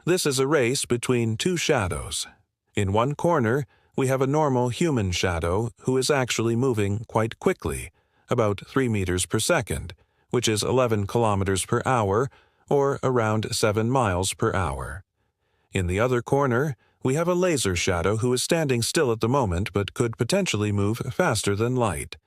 This is a race between two shadows. In one corner, we have a normal human shadow who is actually moving quite quickly, about 3 meters per second, which is 11 kilometers per hour, or around 7 miles per hour. In the other corner, we have a laser shadow who is standing still at the moment but could potentially move faster than light.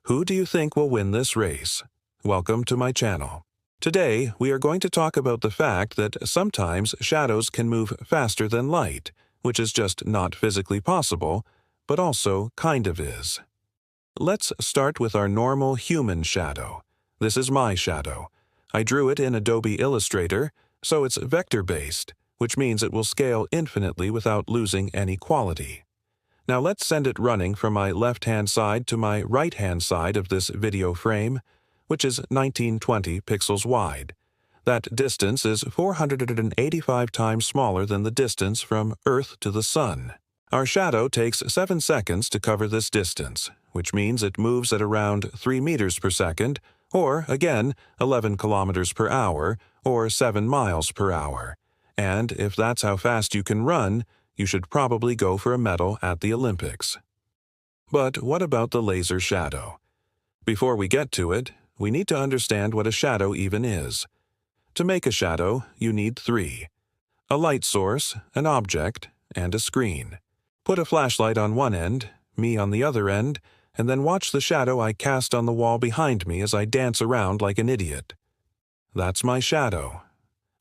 Who do you think will win this race? Welcome to my channel. Today, we are going to talk about the fact that sometimes shadows can move faster than light, which is just not physically possible, but also kind of is. Let's start with our normal human shadow. This is my shadow. I drew it in Adobe Illustrator, so it's vector-based, which means it will scale infinitely without losing any quality. Now let's send it running from my left-hand side to my right-hand side of this video frame, which is 1920 pixels wide. That distance is 485 times smaller than the distance from Earth to the Sun. Our shadow takes 7 seconds to cover this distance, which means it moves at around 3 meters per second, or, again, 11 kilometers per hour, or 7 miles per hour. And if that's how fast you can run, you should probably go for a medal at the Olympics. But what about the laser shadow? Before we get to it, we need to understand what a shadow even is. To make a shadow, you need 3: a light source, an object, and a screen. Put a flashlight on one end, me on the other end, and then watch the shadow I cast on the wall behind me as I dance around like an idiot. That's my shadow.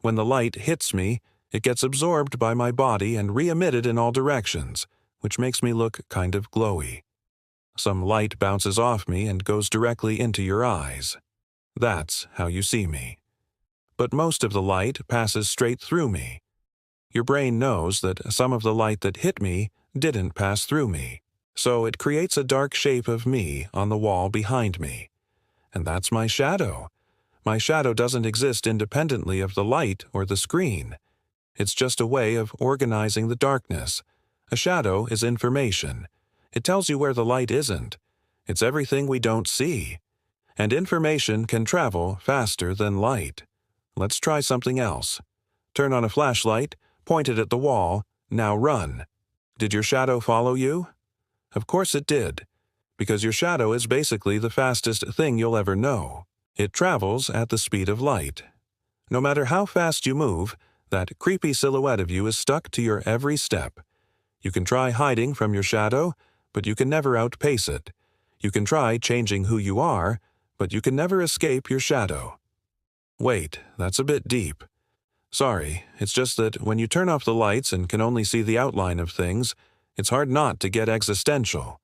When the light hits me, it gets absorbed by my body and re-emitted in all directions, which makes me look kind of glowy. Some light bounces off me and goes directly into your eyes. That's how you see me. But most of the light passes straight through me. Your brain knows that some of the light that hit me didn't pass through me, so it creates a dark shape of me on the wall behind me. And that's my shadow. My shadow doesn't exist independently of the light or the screen. It's just a way of organizing the darkness. A shadow is information. It tells you where the light isn't. It's everything we don't see. And information can travel faster than light. Let's try something else. Turn on a flashlight, point it at the wall, now run. Did your shadow follow you? Of course it did, because your shadow is basically the fastest thing you'll ever know. It travels at the speed of light. No matter how fast you move, that creepy silhouette of you is stuck to your every step. You can try hiding from your shadow, but you can never outpace it. You can try changing who you are, but you can never escape your shadow. Wait, that's a bit deep. Sorry, it's just that when you turn off the lights and can only see the outline of things, it's hard not to get existential.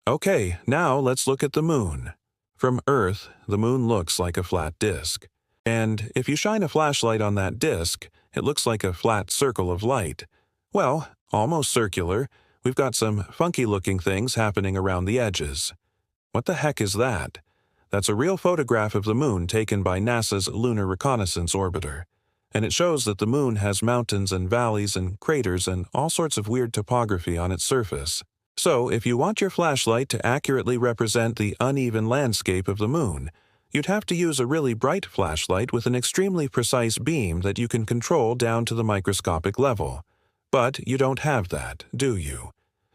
Okay, now let's look at the moon. From Earth, the moon looks like a flat disk. And if you shine a flashlight on that disk, it looks like a flat circle of light. Well, almost circular. We've got some funky-looking things happening around the edges. What the heck is that? That's a real photograph of the moon taken by NASA's Lunar Reconnaissance Orbiter. And it shows that the moon has mountains and valleys and craters and all sorts of weird topography on its surface. So, if you want your flashlight to accurately represent the uneven landscape of the moon, you'd have to use a really bright flashlight with an extremely precise beam that you can control down to the microscopic level. But you don't have that, do you?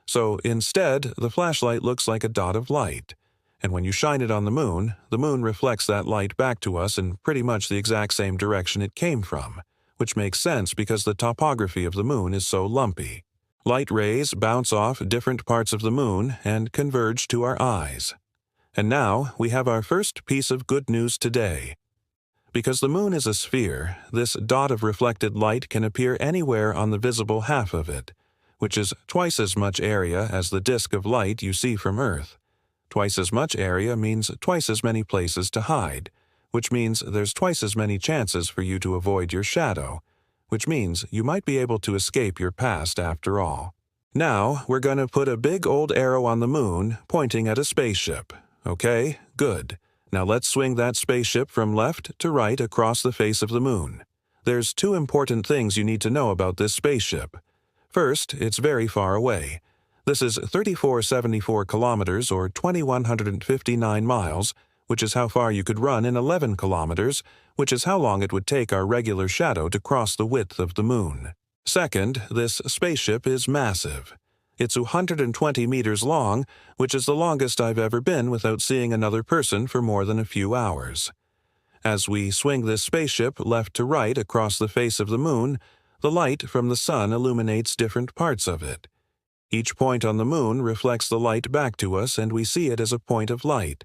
So instead, the flashlight looks like a dot of light. And when you shine it on the moon reflects that light back to us in pretty much the exact same direction it came from, which makes sense because the topography of the moon is so lumpy. Light rays bounce off different parts of the moon and converge to our eyes. And now we have our first piece of good news today. Because the moon is a sphere, this dot of reflected light can appear anywhere on the visible half of it, which is twice as much area as the disk of light you see from Earth. Twice as much area means twice as many places to hide, which means there's twice as many chances for you to avoid your shadow, which means you might be able to escape your past after all. Now, we're going to put a big old arrow on the moon pointing at a spaceship. Okay, good. Now let's swing that spaceship from left to right across the face of the moon. There's 2 important things you need to know about this spaceship. First, it's very far away. This is 3474 kilometers or 2,159 miles, which is how far you could run in 11 kilometers, which is how long it would take our regular shadow to cross the width of the moon. Second, this spaceship is massive. It's 120 meters long, which is the longest I've ever been without seeing another person for more than a few hours. As we swing this spaceship left to right across the face of the moon, the light from the sun illuminates different parts of it. Each point on the moon reflects the light back to us, and we see it as a point of light.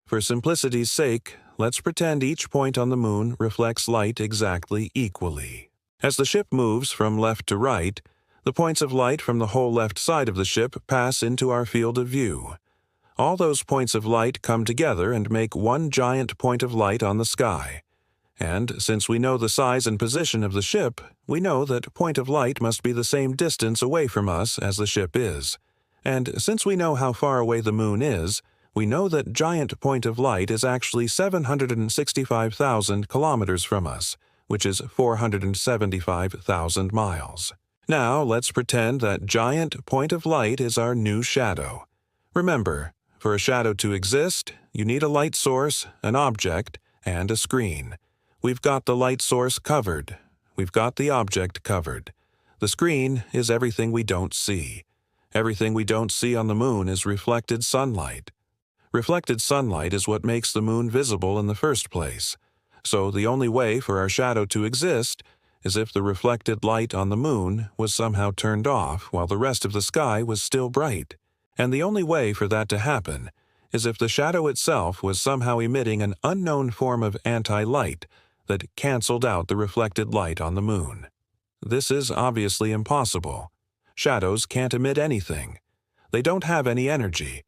For simplicity's sake, let's pretend each point on the moon reflects light exactly equally. As the ship moves from left to right, the points of light from the whole left side of the ship pass into our field of view. All those points of light come together and make one giant point of light on the sky. And since we know the size and position of the ship, we know that point of light must be the same distance away from us as the ship is. And since we know how far away the moon is, we know that giant point of light is actually 765,000 kilometers from us, which is 475,000 miles. Now let's pretend that giant point of light is our new shadow. Remember, for a shadow to exist, you need a light source, an object, and a screen. We've got the light source covered. We've got the object covered. The screen is everything we don't see. Everything we don't see on the moon is reflected sunlight. Reflected sunlight is what makes the moon visible in the first place. So the only way for our shadow to exist is if the reflected light on the moon was somehow turned off while the rest of the sky was still bright. And the only way for that to happen is if the shadow itself was somehow emitting an unknown form of anti-light that canceled out the reflected light on the moon. This is obviously impossible. Shadows can't emit anything. They don't have any energy.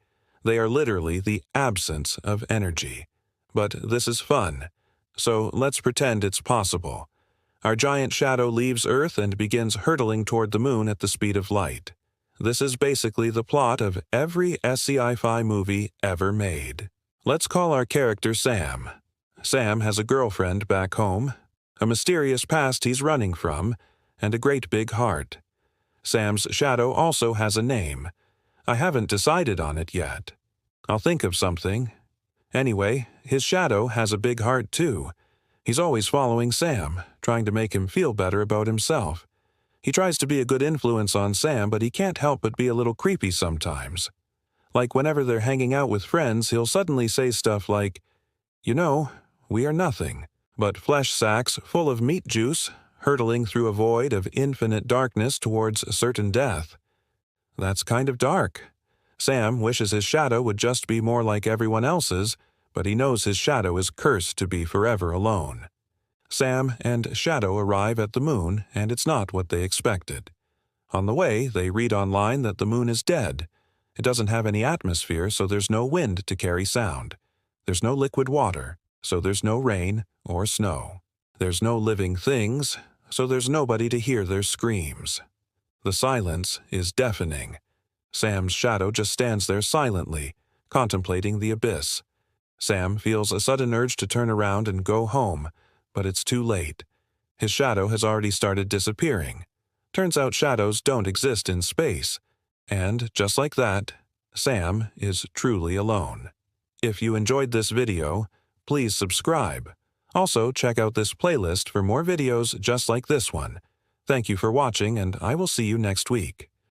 They are literally the absence of energy. But this is fun. So let's pretend it's possible. Our giant shadow leaves Earth and begins hurtling toward the moon at the speed of light. This is basically the plot of every sci-fi movie ever made. Let's call our character Sam. Sam has a girlfriend back home, a mysterious past he's running from, and a great big heart. Sam's shadow also has a name. I haven't decided on it yet. I'll think of something. Anyway, his shadow has a big heart too. He's always following Sam, trying to make him feel better about himself. He tries to be a good influence on Sam, but he can't help but be a little creepy sometimes. Like whenever they're hanging out with friends, he'll suddenly say stuff like, "You know, we are nothing, but flesh sacks full of meat juice, hurtling through a void of infinite darkness towards certain death." That's kind of dark. Sam wishes his shadow would just be more like everyone else's, but he knows his shadow is cursed to be forever alone. Sam and Shadow arrive at the moon, and it's not what they expected. On the way, they read online that the moon is dead. It doesn't have any atmosphere, so there's no wind to carry sound. There's no liquid water, so there's no rain or snow. There's no living things, so there's nobody to hear their screams. The silence is deafening. Sam's shadow just stands there silently, contemplating the abyss. Sam feels a sudden urge to turn around and go home, but it's too late. His shadow has already started disappearing. Turns out shadows don't exist in space. And just like that, Sam is truly alone. If you enjoyed this video, please subscribe. Also, check out this playlist for more videos just like this one. Thank you for watching, and I will see you next week.